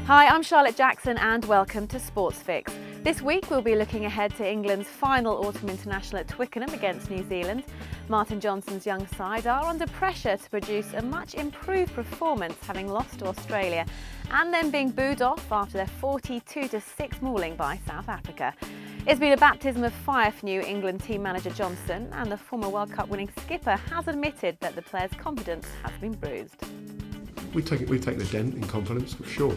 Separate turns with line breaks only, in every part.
Hi, I'm Charlotte Jackson and welcome to Sports Fix. This week we'll be looking ahead to England's final autumn international at Twickenham against New Zealand. Martin Johnson's young side are under pressure to produce a much improved performance, having lost to Australia and then being booed off after their 42-6 mauling by South Africa. It's been a baptism of fire for New England team manager Johnson, and the former World Cup winning skipper has admitted that the players' confidence has been bruised.
We've taken a dent in confidence, for sure.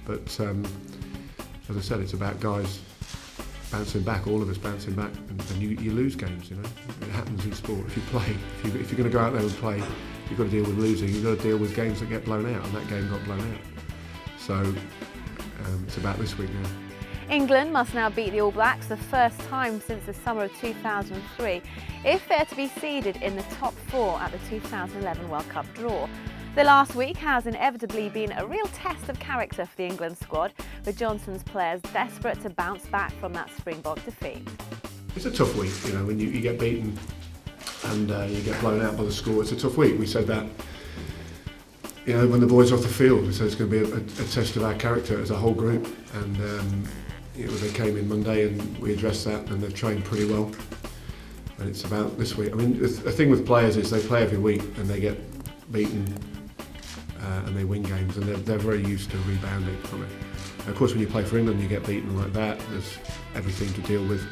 But as I said, it's about guys bouncing back, all of us bouncing back, and you lose games, you know. It happens in sport. If you play, if you're going to go out there and play, you've got to deal with losing, you've got to deal with games that get blown out, and that game got blown out. So it's about this week now.
England must now beat the All Blacks the first time since the summer of 2003 if they're to be seeded in the top four at the 2011 World Cup draw. The last week has inevitably been a real test of character for the England squad, with Johnson's players desperate to bounce back from that Springbok defeat.
It's a tough week, you know, when you get beaten and you get blown out by the score. It's a tough week. We said that, you know, when the boys are off the field. We said it's going to be a test of our character as a whole group, and you know, they came in Monday and we addressed that, and they've trained pretty well. And it's about this week. I mean, the thing with players is they play every week and they get beaten. And they win games, and they're very used to rebounding from it. And of course, when you play for England, you get beaten like that. There's everything to deal with,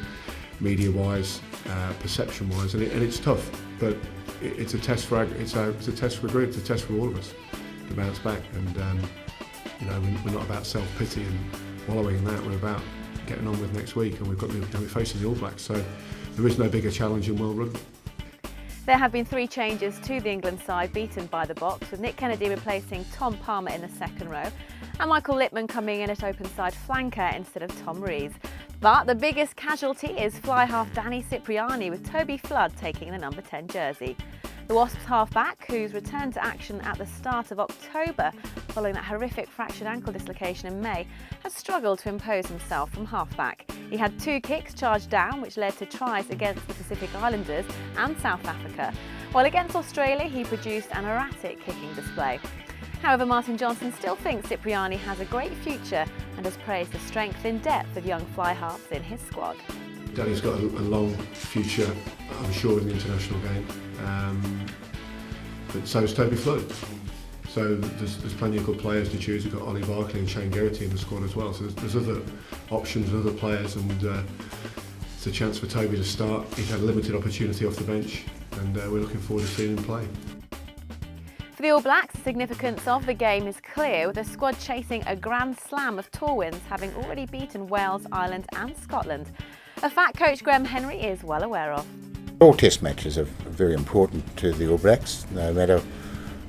media-wise, perception-wise, and it's tough. But it's a test for it's a test for the group. It's a test for all of us to bounce back. And you know, we're not about self-pity and wallowing in that. We're about getting on with next week, and we're facing the All Blacks. So there is no bigger challenge in world rugby.
There have been 3 changes to the England side beaten by the Boks, with Nick Kennedy replacing Tom Palmer in the second row and Michael Littman coming in at open side flanker instead of Tom Rees. But the biggest casualty is fly half Danny Cipriani, with Toby Flood taking the number 10 jersey. The Wasps half-back, who's returned to action at the start of October following that horrific fractured ankle dislocation in May, has struggled to impose himself from half-back. He had 2 kicks charged down, which led to tries against the Pacific Islanders and South Africa, while against Australia he produced an erratic kicking display. However, Martin Johnson still thinks Cipriani has a great future and has praised the strength and depth of young fly halves in his squad.
Danny's got a long future, I'm sure, in the international game, but so is Toby Flood. So there's plenty of good players to choose. We've got Ollie Barkley and Shane Geraghty in the squad as well. So there's other options and other players, and it's a chance for Toby to start. He's had a limited opportunity off the bench, and we're looking forward to seeing him play.
For the All Blacks, the significance of the game is clear, with the squad chasing a grand slam of tour wins, having already beaten Wales, Ireland and Scotland. A fact coach Graham Henry is well aware of.
All test matches are very important to the All Blacks, no matter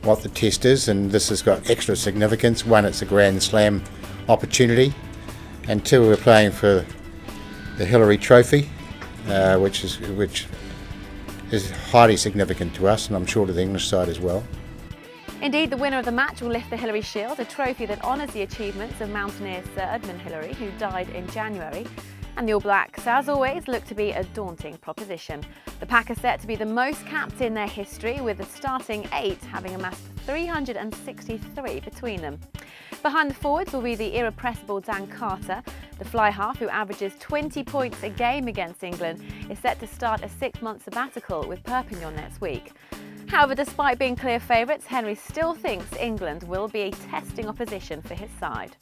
what the test is, and this has got extra significance. 1, it's a Grand Slam opportunity, and 2, we're playing for the Hillary Trophy, which is highly significant to us, and I'm sure to the English side as well.
Indeed, the winner of the match will lift the Hillary Shield, a trophy that honours the achievements of mountaineer Sir Edmund Hillary, who died in January. And the All Blacks, as always, look to be a daunting proposition. The pack are set to be the most capped in their history, with the starting 8 having amassed 363 between them. Behind the forwards will be the irrepressible Dan Carter. The fly half, who averages 20 points a game against England, is set to start a 6-month sabbatical with Perpignan next week. However, despite being clear favourites, Henry still thinks England will be a testing opposition for his side.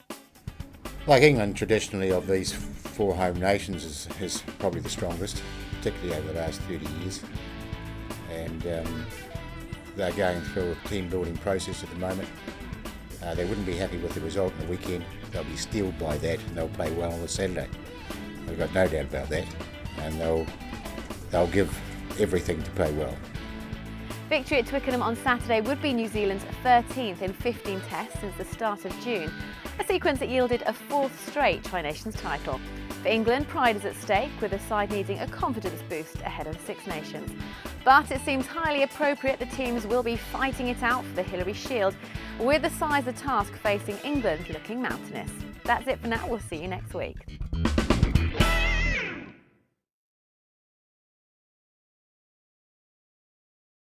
Like England, traditionally, of these 4 home nations, is probably the strongest, particularly over the last 30 years. And they're going through a team-building process at the moment. They wouldn't be happy with the result on the weekend. They'll be steeled by that, and they'll play well on the Saturday. I've got no doubt about that. And they'll give everything to play well.
Victory at Twickenham on Saturday would be New Zealand's 13th in 15 tests since the start of June, a sequence that yielded a 4th straight Tri-Nations title. For England, pride is at stake, with the side needing a confidence boost ahead of the Six Nations. But it seems highly appropriate the teams will be fighting it out for the Hillary Shield, with the size of task facing England looking mountainous. That's it for now. We'll see you next week.